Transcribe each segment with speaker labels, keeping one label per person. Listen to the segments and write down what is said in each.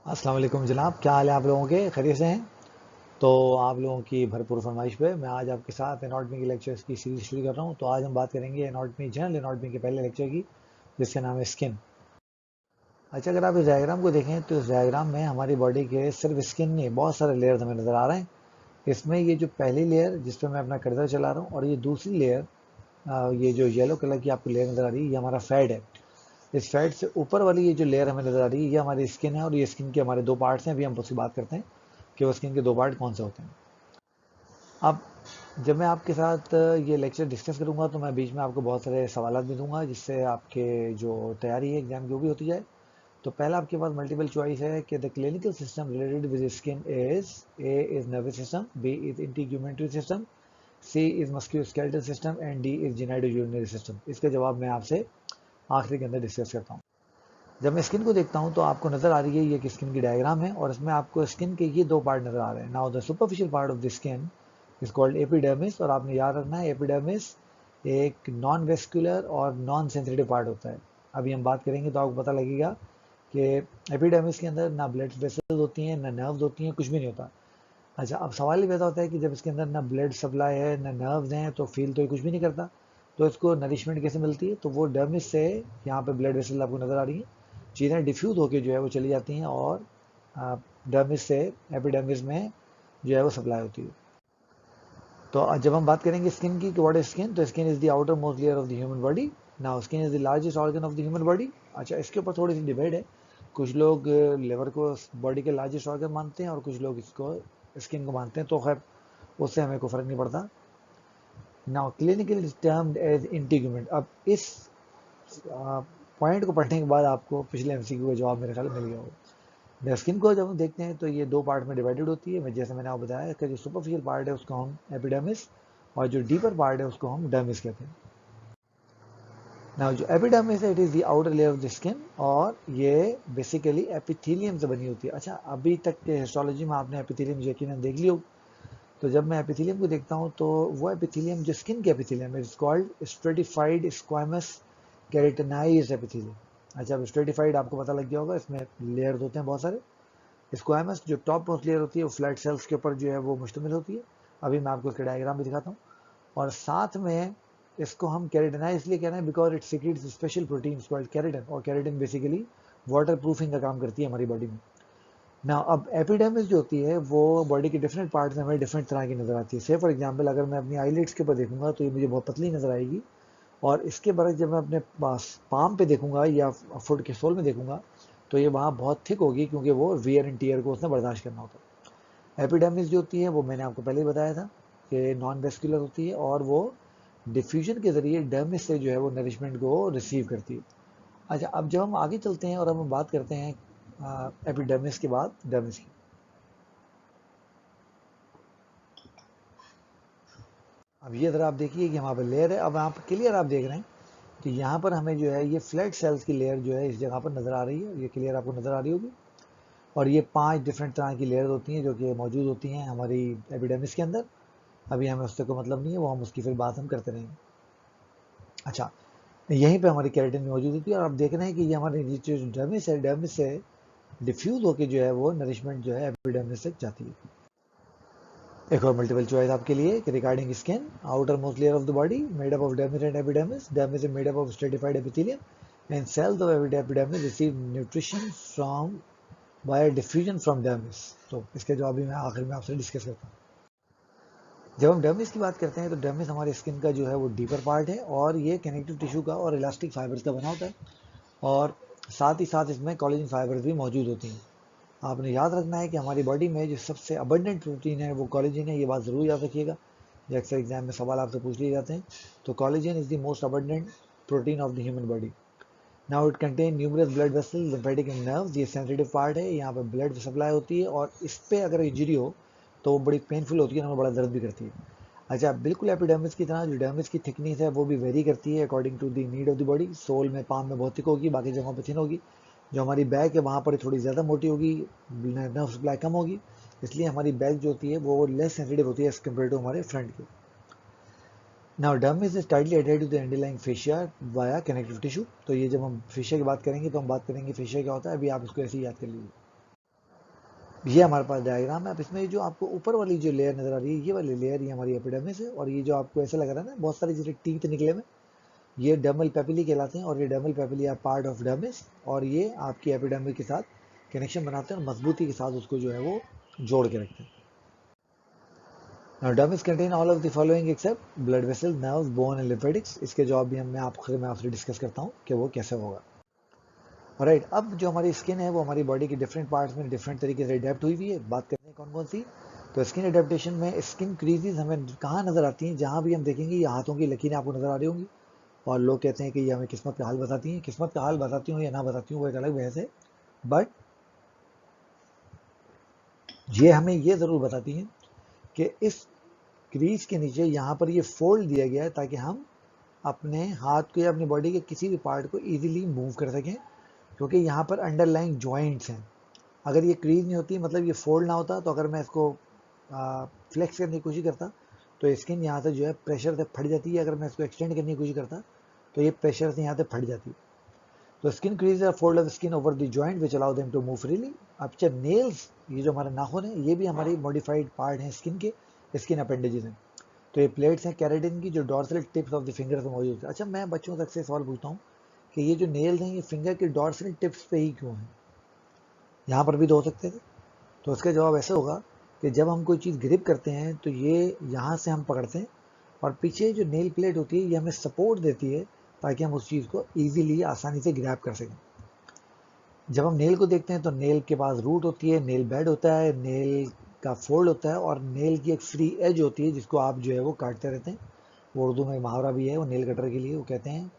Speaker 1: अस्सलाम वालेकुम जनाब, क्या हाल है आप लोगों के? खैरियत से हैं? तो आप लोगों की भरपूर फरमाइश पे मैं आज आपके साथ एनाटॉमी के लेक्चर्स की सीरीज शुरू कर रहा हूँ। तो आज हम बात करेंगे एनाटॉमी, जनरल एनाटॉमी के पहले लेक्चर की, जिसका नाम है स्किन। अच्छा, अगर आप इस डायग्राम को देखें तो इस डायग्राम में हमारी बॉडी के सिर्फ स्किन नहीं, बहुत सारे लेयर्स हमें नज़र आ रहे हैं। इसमें ये जो पहली लेयर जिस पर मैं अपना कर्सर चला रहा हूँ, और ये दूसरी लेयर, ये जो येलो कलर की आपको लेयर नज़र आ रही है, ये हमारा फैट है। इस फैट से ऊपर वाली ये जो लेयर हमें नज़र आ रही है, ये हमारी स्किन है, और ये स्किन के हमारे दो पार्ट्स हैं। अभी हम उसकी बात करते हैं कि वो स्किन के दो पार्ट कौन से होते हैं। अब जब मैं आपके साथ ये लेक्चर डिस्कस करूंगा तो मैं बीच में आपको बहुत सारे सवाल भी दूंगा, जिससे आपके जो तैयारी है एग्जाम की वो भी होती जाए। तो पहला आपके पास मल्टीपल चॉइस है कि the clinical system related with skin is: A is nervous system, B is integumentary system, C is musculoskeletal system, and D is genitourinary system. इसका जवाब मैं आपसे आखिरी के अंदर डिस्कस करता हूँ। जब मैं स्किन को देखता हूँ तो आपको नजर आ रही है ये कि स्किन की डायग्राम है, और इसमें आपको स्किन के ये दो पार्ट नजर आ रहे हैं। Now the superficial part of the skin is called epidermis, और आपने याद रखना है एपिडर्मिस एक नॉन वेस्कुलर और नॉन सेंसिटिव पार्ट होता है। अभी हम बात करेंगे तो आपको पता लगेगा कि एपिडर्मिस के अंदर ना ब्लड वेसल्स होती हैं, ना नर्व्स होती हैं, कुछ भी नहीं होता। अच्छा, अब सवाल ये पैदा होता है कि जब इसके अंदर ना ब्लड सप्लाई है ना नर्व्स हैं, तो फील तो ये कुछ भी नहीं करता, तो इसको नरिशमेंट कैसे मिलती है? तो वो डर्मिस से, यहाँ पे ब्लड वेसल आपको नजर आ रही है, चीज़ें डिफ्यूज होकर जो है वो चली जाती हैं, और डर्मिस से एपिडर्मिस में जो है वो सप्लाई होती है। तो जब हम बात करेंगे स्किन की, व्हाट इज स्किन, तो skin is the outer most layer of the human body. Now skin is the largest organ of the human body. अच्छा, इसके ऊपर थोड़ी सी डिबेट है। कुछ लोग लिवर को बॉडी के लार्जेस्ट ऑर्गन मानते हैं, और कुछ लोग इसको स्किन को मानते हैं, तो खैर उससे हमें कोई फर्क नहीं पड़ता। Now clinical is termed as integument. अब इस पॉइंट को पढ़ने के बाद आपको पिछले एमसीक्यू का जवाब मेरे ख्याल में मिल गया होगा। स्किन को जब हम देखते हैं तो ये दो पार्ट में डिवाइडेड होती है। मैं जैसे मैंने आपको बताया कि जो सुपरफिशियल पार्ट है उसको हम एपिडर्मिस, और जो डीपर पार्ट है उसको हम डर्मिस कहते हैं। नाउ जो एपिडर्मिस है, it is the outer layer of the skin, और ये बेसिकली एपिथेलियम से बनी होती है। अच्छा, अभी तक के हिस्टोलॉजी में आपने एपिथेलियम यकीनन देख लिया होगा। तो जब मैं एपिथेलियम को देखता हूँ तो वो एपिथेलियम जो स्किन के एपिथेलियम है, is called stratified squamous keratinised epithelium. अच्छा, अब स्ट्रेटिफाइड आपको पता लग गया होगा, इसमें लेयर्स होते हैं बहुत सारे। स्क्वामस जो टॉप मोस्ट लेयर होती है वो फ्लैट सेल्स के ऊपर जो है वो मुश्तमिल होती है। अभी मैं आपको इसका डायग्राम भी दिखाता हूँ। और साथ में इसको हम केराटिनाइज इसलिए कह रहे हैं because it secrets special protein called keratin, और केराटिन बेसिकली वाटर प्रूफिंग का काम करती है हमारी बॉडी में। ना अब एपिडर्मिस जो होती है वो बॉडी के डिफरेंट पार्ट्स में हमें डिफरेंट तरह की नजर आती है। से फॉर एग्जांपल, अगर मैं अपनी आईलिड्स के ऊपर देखूंगा तो ये मुझे बहुत पतली नजर आएगी, और इसके बरक्स जब मैं अपने पास पाम पे देखूंगा या फुट के सोल में देखूंगा तो ये वहाँ बहुत थिक होगी, क्योंकि वो वियर एंड टीयर को उसने बर्दाश्त करना होता है। एपिडर्मिस जो होती है वो मैंने आपको पहले ही बताया था कि नॉन वेस्कुलर होती है, और वो डिफ्यूजन के जरिए डर्मिस से जो है वो नरिशमेंट को रिसीव करती है। अच्छा, अब जब हम आगे चलते हैं और हम बात करते हैं एपिडर्मिस के बाद डर्मिस की। अब ये अगर आप देखिए कि वहाँ पर लेयर है, अब यहाँ पर क्लियर आप देख रहे हैं, तो यहाँ पर हमें जो है ये फ्लैट सेल्स की लेयर जो है इस जगह पर नजर आ रही है। ये क्लियर आपको नजर आ रही होगी। और ये 5 डिफरेंट तरह की लेयर होती हैं जो कि मौजूद होती हैं हमारी एपिडर्मिस के अंदर। अभी हमें उससे कोई मतलब नहीं है, वो हम उसकी फिर बात हम करते रहेंगे। अच्छा, यहीं पे हमारी केराटिन मौजूद होती है, और आप देख रहे हैं कि ये हमारी नीचे जो डर्मिस है, डर्मिस से डिफ्यूज होकर जो है वो नरिशमेंट जो है एपिडर्मिस तक जाती है। एक और मल्टीपल चॉइस आपके लिए कि regarding skin, outermost layer of the body made up of dermis and epidermis. Dermis is made up of stratified epithelium and cells of epidermis receive nutrition from by diffusion from dermis. तो इसके जवाब भी मैं आखिर में आपसे discuss करता हूँ। जब हम डर्मिस की बात करते हैं तो डर्मिस हमारे स्किन का जो है वो डीपर पार्ट है, और ये कनेक्टिव टिश्यू का और इलास्टिक फाइबर्स का बना होता है, और साथ ही साथ इसमें कोलेजन फाइबर्स भी मौजूद होती हैं। आपने याद रखना है कि हमारी बॉडी में जो सबसे अबंडेंट प्रोटीन है वो कोलेजन है, ये बात ज़रूर याद रखिएगा। जो अक्सर एग्जाम में सवाल आपसे पूछ लिए जाते हैं। तो collagen is the most abundant protein of the human body. Now it contain numerous blood vessel, lymphatic and nerves. ये सेंसिटिव पार्ट है, यहाँ पर ब्लड सप्लाई होती है, और इस पर अगर इंजरी हो तो वो बड़ी पेनफुल होती है, हमें बड़ा दर्द भी करती है। अच्छा, बिल्कुल एपिडर्मिस की तरह जो डर्मिस की थिकनेस है वो भी वेरी करती है according to the need of the body. Sole में, पाम में बहुत थिक होगी, बाकी जगहों पर थिन होगी। जो हमारी बैक है वहाँ पर थोड़ी ज़्यादा मोटी होगी, नर्व सप्लाई कम होगी, इसलिए हमारी बैक जो होती है वो लेस सेंसिटिव होती है एज कम्पेयर टू हमारे फ्रंट की। Now dermis is tightly attached to the underlying fascia via connective tissue. तो ये जब हम फेशिया की बात करेंगे तो हम बात करेंगे फेशिया क्या होता है, अभी आप इसको ऐसे ही याद कर लीजिए। ये हमारे पास डायग्राम है। अब इसमें जो आपको ऊपर वाली जो लेयर नजर आ रही है, ये वाली लेयर ये हमारी एपिडर्मिस है, और ये जो आपको ऐसा लग रहा है ना बहुत सारी जैसे टीथ निकले में, ये डर्मल पेपिली कहलाते हैं, और ये dermal papillae are part of dermis, और ये आपकी एपिडर्मिस के साथ कनेक्शन बनाते हैं और मजबूती के साथ उसको जो है वो जोड़ के रखते हैं। Now dermis contain all of the following except blood vessels, nerves, bone and lymphatics। इसके जवाब भी मैं आपसे डिस्कस करता हूँ कि वो कैसे होगा। राइट, अब जो हमारी स्किन है वो हमारी बॉडी के डिफरेंट पार्ट्स में डिफरेंट तरीके से अडेप्ट हुई हुई है। बात करते हैं कौन कौन सी। तो स्किन अडेप्टेशन में स्किन क्रीजेस हमें कहाँ नजर आती हैं, जहाँ भी हम देखेंगे ये हाथों की लकीरें आपको नजर आ रही होंगी, और लोग कहते हैं कि ये हमें किस्मत का हाल बताती हैं। किस्मत का हाल बताती हूँ या ना बताती हूँ वो एक अलग बहस है, बट ये हमें ये ज़रूर बताती हैं कि इस क्रीज के नीचे यहाँ पर ये फोल्ड दिया गया है ताकि हम अपने हाथ को या अपनी बॉडी के किसी भी पार्ट को इजीली मूव कर सकें, क्योंकि यहाँ पर अंडरलाइंग जॉइंट्स हैं। अगर ये क्रीज नहीं होती, मतलब ये फोल्ड ना होता, तो अगर मैं इसको फ्लेक्स करने की कोशिश करता तो स्किन यहाँ से जो है प्रेशर से फट जाती है। अगर मैं इसको एक्सटेंड करने की कोशिश करता तो ये प्रेशर से यहाँ से फट जाती है। तो skin crease are fold of skin over the joint which allow them to move freely. अब चाहे नेल्स, ये जो हमारे नाखून है, ये भी हमारी मॉडिफाइड पार्ट हैं स्किन के, स्किन अपेंडेजेस हैं। तो ये प्लेट्स हैं कैरेटिन की जो dorsal tips of the fingers में मौजूद है। अच्छा, मैं बच्चों तक से सवाल पूछता हूँ कि ये जो नेल्स हैं ये फिंगर के डॉर्सल टिप्स पे ही क्यों हैं, यहाँ पर भी तो हो सकते थे। तो इसका जवाब ऐसे होगा कि जब हम कोई चीज़ ग्रिप करते हैं तो ये यहाँ से हम पकड़ते हैं, और पीछे जो नेल प्लेट होती है ये हमें सपोर्ट देती है ताकि हम उस चीज़ को ईजिली आसानी से ग्रैब कर सकें। जब हम नेल को देखते हैं तो नेल के पास रूट होती है, नेल बेड होता है, नेल का फोल्ड होता है, और नेल की एक फ्री एज होती है जिसको आप जो है वो काटते रहते हैं। वो उर्दू में मुहावरा भी है वो नेल कटर के लिए, वो कहते हैं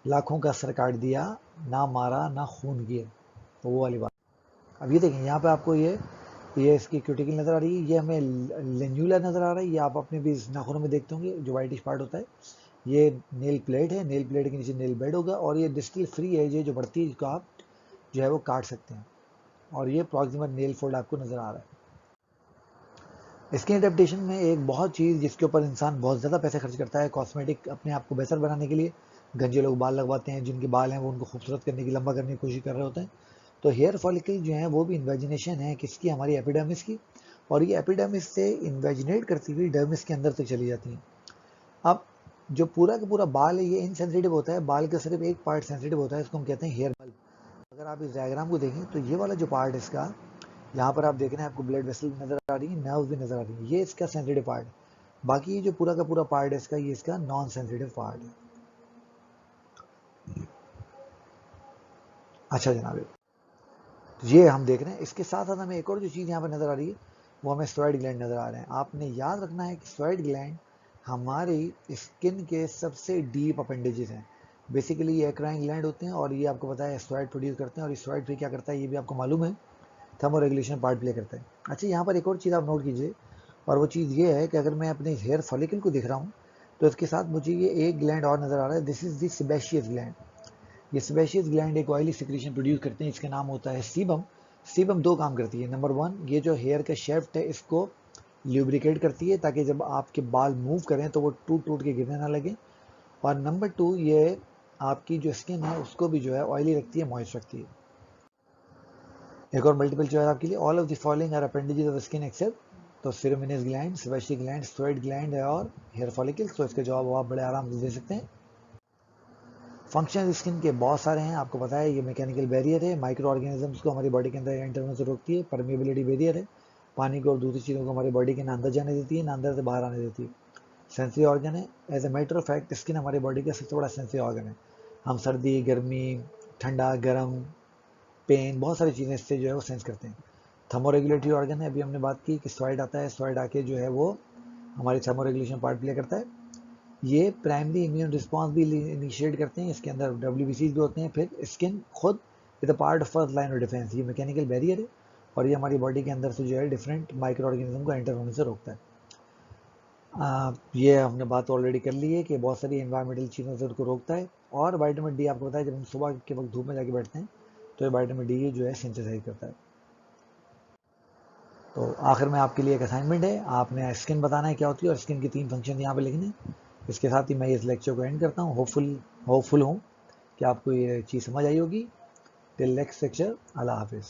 Speaker 1: लाखों का सर काट दिया, ना मारा ना खून किया। तो वो वाली बात। अब ये देखें यहाँ पे आपको ये इसकी क्यूटिकल नजर आ रही है, ये हमें लेन्यूला नजर आ रहा है, ये आप अपने भी नाखूनों में देखते होंगे जो वाइटिश पार्ट होता है। ये नेल प्लेट है, नेल प्लेट के नीचे नेल बेड होगा, और ये डिस्टल फ्री एज है जो बढ़ती है, जिसको आप जो है वो काट सकते हैं, और ये प्रॉक्सिमल नेल फोल्ड आपको नजर आ रहा है। स्किन एडेप्टेशन में एक बहुत चीज़ जिसके ऊपर इंसान बहुत ज़्यादा पैसे खर्च करता है, कॉस्मेटिक अपने आप को बेहतर बनाने के लिए। गंजे लोग बाल लगवाते हैं, जिनके बाल हैं वो उनको खूबसूरत करने की, लंबा करने की कोशिश कर रहे होते हैं। तो हेयर फॉलिकल जो है वो भी इन्वेजिनेशन है किसकी, हमारी एपिडर्मिस की, और ये एपिडर्मिस से इन्वेजिनेट करती हुई डर्मिस के अंदर तक चली जाती है। अब जो पूरा का पूरा बाल है ये इनसेंसिटिव होता है, बाल का सिर्फ एक पार्ट सेंसिटिव होता है, इसको हम कहते हैं हेयर बल्ब। अगर आप इस डायग्राम को देखें तो ये वाला जो पार्ट है इसका, यहाँ पर आप देख रहे हैं आपको ब्लड वेसल नजर आ रही है, नर्व्स भी नजर आ रही है, ये इसका सेंसिटिव पार्ट है। बाकी ये जो पूरा का पूरा पार्ट है इसका, ये इसका नॉन सेंसिटिव पार्ट है। अच्छा जनाब, ये हम देख रहे हैं। इसके साथ साथ हमें एक और जो चीज़ यहाँ पर नजर आ रही है वो हमें स्टोइड ग्लैंड नजर आ रहे हैं। आपने याद रखना है कि स्टोइड ग्लैंड हमारी स्किन के सबसे डीप अपेंडेजेस हैं। बेसिकली ये एक्राइन ग्लैंड होते हैं, और ये आपको पता है स्टोइड प्रोड्यूस करते हैं, और स्टोइड फिर क्या करता है ये भी आपको मालूम है, थर्मो रेगुलेशन पार्ट प्ले करता है। अच्छा, यहाँ पर एक और चीज़ आप नोट कीजिए, और वो चीज़ ये है कि अगर मैं अपने हेयर फॉलिकल को देख रहा हूँ तो इसके साथ मुझे ये एक ग्लैंड और नजर आ रहा है, this is the sebaceous gland. ये सेबेशियस ग्लैंड एक ऑयली सिक्रीशन प्रोड्यूस करते हैं, इसका नाम होता है सीबम। सीबम दो काम करती है। नंबर वन, ये जो हेयर का शेफ्ट है इसको ल्यूब्रिकेट करती है ताकि जब आपके बाल मूव करें तो वो टूट टूट के गिरने ना लगे। और नंबर टू, ये आपकी जो स्किन है उसको भी जो है ऑयली रखती है, मॉइस्ट रखती है। एक और मल्टीपल चॉइस आपके लिए, all of the following are appendages of skin except. तो ceruminous gland, sebaceous gland, steroid gland और हेयर फॉलिकल्स। तो इसके जवाब आप बड़े आराम से दे सकते हैं। फंक्शन स्किन के बहुत सारे हैं, आपको पता है ये मैकेनिकल बैरियर है, माइक्रो ऑर्गेनिजम्स को हमारी बॉडी के अंदर एंटर होने से रोकती है, परमेबिलिटी बैरियर है, पानी को और दूसरी चीज़ों को हमारी बॉडी के ना अंदर जाने देती है ना अंदर से बाहर आने देती है। सेंसरी ऑर्गन है, as a matter of fact skin हमारी बॉडी का सबसे बड़ा सेंसरी ऑर्गन है। हम सर्दी, गर्मी, ठंडा, गर्म, पेन, बहुत सारी चीज़ें इससे जो है वो सेंस करते हैं। थर्मो रेगुलेटरी ऑर्गन है, अभी हमने बात की कि स्टॉइड आता है, स्टॉइड आके जो है वो हमारी थर्मो रेगुलेशन पार्ट प्ले करता है। ये प्राइमरी इम्यून रिस्पॉन्स भी इनिशिएट करते हैं, इसके अंदर WBCs भी होते हैं। फिर स्किन खुद with a part of first line of defence, ये मैकेनिकल बैरियर है, और ये हमारी बॉडी के अंदर से जो है डिफरेंट माइक्रो ऑर्गेनिज्म को एंटर होने से रोकता है। ये हमने बात ऑलरेडी कर ली है कि बहुत सारी एनवायरमेंटल चीज़ों से उनको रोकता है। और विटामिन डी आपको पता है जब हम सुबह के वक्त धूप में जाके बैठते हैं तो ये विटामिन डी जो है सिंथेसाइज करता है। तो आखिर में आपके लिए एक असाइनमेंट है, आपने स्किन बताना है क्या होती है और स्किन की 3 फंक्शन यहाँ पे लिखने। इसके साथ ही मैं इस लेक्चर को एंड करता हूँ। होपफुल हूँ कि आपको ये चीज़ समझ आई होगी। टिल नेक्स्ट लेक्चर, अल्लाह हाफिज़।